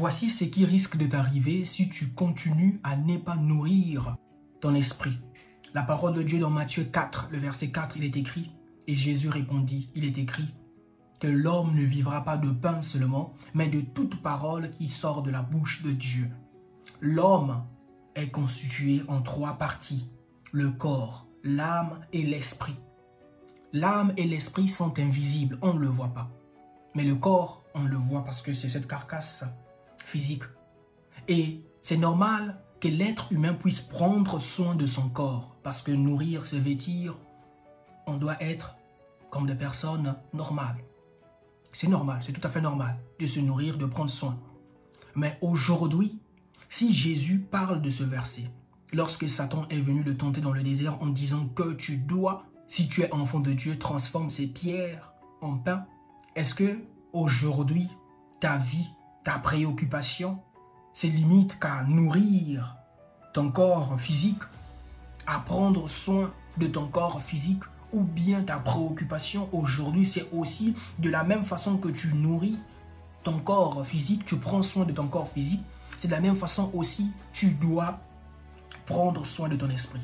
Voici ce qui risque de t'arriver si tu continues à ne pas nourrir ton esprit. La parole de Dieu dans Matthieu 4, le verset 4, il est écrit, et Jésus répondit, il est écrit, que l'homme ne vivra pas de pain seulement, mais de toute parole qui sort de la bouche de Dieu. L'homme est constitué en 3 parties, le corps, l'âme et l'esprit. L'âme et l'esprit sont invisibles, on ne le voit pas. Mais le corps, on le voit parce que c'est cette carcasse physique. Et c'est normal que l'être humain puisse prendre soin de son corps, parce que nourrir, se vêtir, on doit être comme des personnes normales. C'est normal, c'est tout à fait normal de se nourrir, de prendre soin. Mais aujourd'hui, si Jésus parle de ce verset, lorsque Satan est venu le tenter dans le désert en disant que tu dois, si tu es enfant de Dieu, transforme ces pierres en pain, est-ce que aujourd'hui, ta vie, ta préoccupation, se limite qu'à nourrir ton corps physique, à prendre soin de ton corps physique, ou bien ta préoccupation aujourd'hui, c'est aussi de la même façon que tu nourris ton corps physique, tu prends soin de ton corps physique, c'est de la même façon aussi, tu dois prendre soin de ton esprit.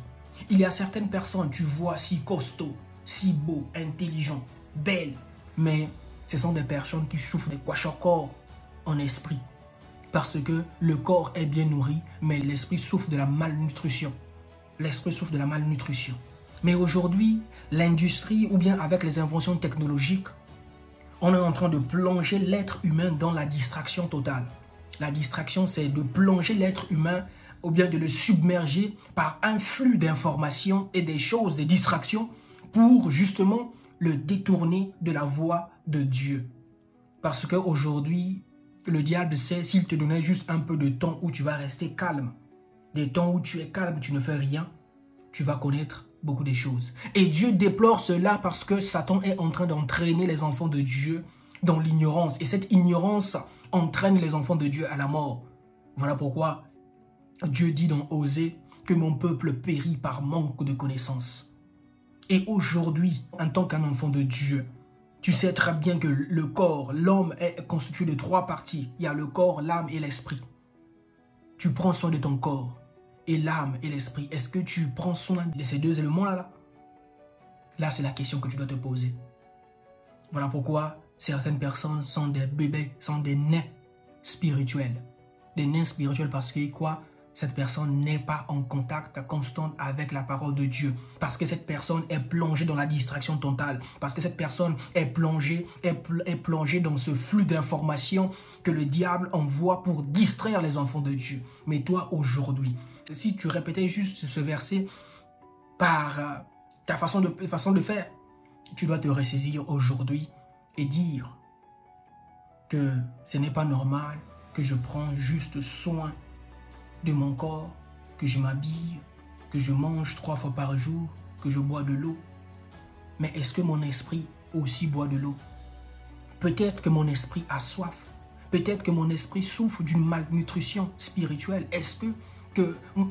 Il y a certaines personnes, tu vois, si costauds, si beaux, intelligents, belles, mais ce sont des personnes qui souffrent de kwashiorkor en esprit. Parce que le corps est bien nourri, mais l'esprit souffre de la malnutrition. L'esprit souffre de la malnutrition. Mais aujourd'hui, l'industrie ou bien avec les inventions technologiques, on est en train de plonger l'être humain dans la distraction totale. La distraction, c'est de plonger l'être humain ou bien de le submerger par un flux d'informations et des choses, des distractions pour justement le détourner de la voie de Dieu. Parce qu'aujourd'hui, le diable sait s'il te donnait juste un peu de temps où tu vas rester calme, des temps où tu es calme, tu ne fais rien, tu vas connaître beaucoup de choses. Et Dieu déplore cela parce que Satan est en train d'entraîner les enfants de Dieu dans l'ignorance. Et cette ignorance entraîne les enfants de Dieu à la mort. Voilà pourquoi Dieu dit dans Osée que mon peuple périt par manque de connaissance. Et aujourd'hui, en tant qu'un enfant de Dieu, tu sais très bien que le corps, l'homme est constitué de 3 parties. Il y a le corps, l'âme et l'esprit. Tu prends soin de ton corps et l'âme et l'esprit. Est-ce que tu prends soin de ces 2 éléments-là? Là, c'est la question que tu dois te poser. Voilà pourquoi certaines personnes sont des bébés, sont des nains spirituels. Des nains spirituels parce que quoi? Cette personne n'est pas en contact constant avec la parole de Dieu. Parce que cette personne est plongée dans la distraction totale. Parce que cette personne est plongée dans ce flux d'informations que le diable envoie pour distraire les enfants de Dieu. Mais toi, aujourd'hui, si tu répétais juste ce verset par ta façon de faire, tu dois te ressaisir aujourd'hui et dire que ce n'est pas normal que je prends juste soin de mon corps, que je m'habille, que je mange 3 fois par jour, que je bois de l'eau. Mais est-ce que mon esprit aussi boit de l'eau? Peut-être que mon esprit a soif. Peut-être que mon esprit souffre d'une malnutrition spirituelle. Est-ce que mon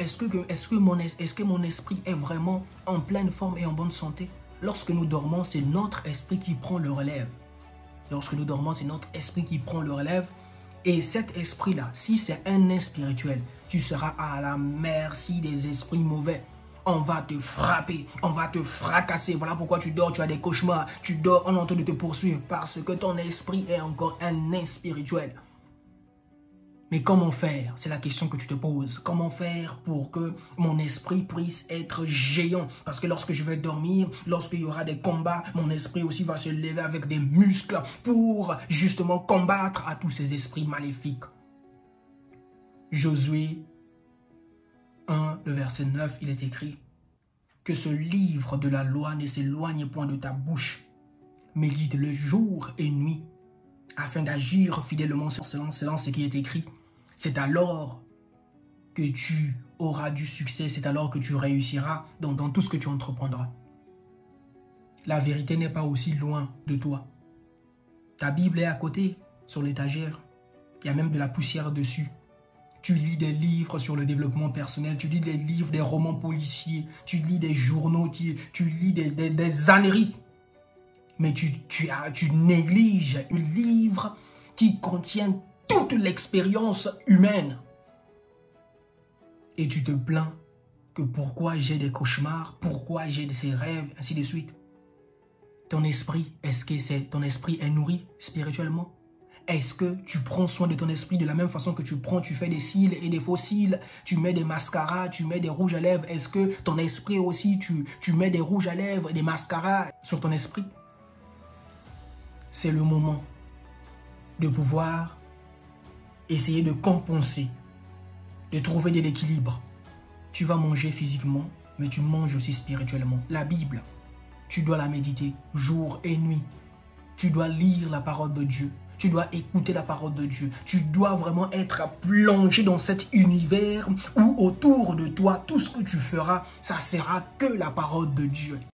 esprit est vraiment en pleine forme et en bonne santé? Lorsque nous dormons, c'est notre esprit qui prend le relève. Lorsque nous dormons, c'est notre esprit qui prend le relève. Et cet esprit-là, si c'est un nain spirituel, tu seras à la merci des esprits mauvais. On va te frapper, on va te fracasser. Voilà pourquoi tu dors, tu as des cauchemars. Tu dors, on est en train de te poursuivre parce que ton esprit est encore un nain spirituel. Mais comment faire? C'est la question que tu te poses. Comment faire pour que mon esprit puisse être géant? Parce que lorsque je vais dormir, lorsqu'il y aura des combats, mon esprit aussi va se lever avec des muscles pour justement combattre à tous ces esprits maléfiques. Josué 1, le verset 9, il est écrit que ce livre de la loi ne s'éloigne point de ta bouche, médite-le jour et nuit, afin d'agir fidèlement selon ce qui est écrit. C'est alors que tu auras du succès, c'est alors que tu réussiras dans tout ce que tu entreprendras. La vérité n'est pas aussi loin de toi. Ta Bible est à côté, sur l'étagère. Il y a même de la poussière dessus. Tu lis des livres sur le développement personnel, tu lis des livres, des romans policiers, tu lis des journaux, tu lis des âneries. Mais tu négliges un livre qui contient toute l'expérience humaine. Et tu te plains que pourquoi j'ai des cauchemars, pourquoi j'ai ces rêves, ainsi de suite. Ton esprit, est-ce que ton esprit est nourri spirituellement? Est-ce que tu prends soin de ton esprit de la même façon que tu fais des cils et des faux cils, tu mets des mascaras, tu mets des rouges à lèvres? Est-ce que ton esprit aussi, tu mets des rouges à lèvres, des mascaras sur ton esprit? C'est le moment de pouvoir essayer de compenser, de trouver de l'équilibre. Tu vas manger physiquement, mais tu manges aussi spirituellement. La Bible, tu dois la méditer jour et nuit. Tu dois lire la parole de Dieu. Tu dois écouter la parole de Dieu. Tu dois vraiment être plongé dans cet univers où autour de toi, tout ce que tu feras, ça sera que la parole de Dieu.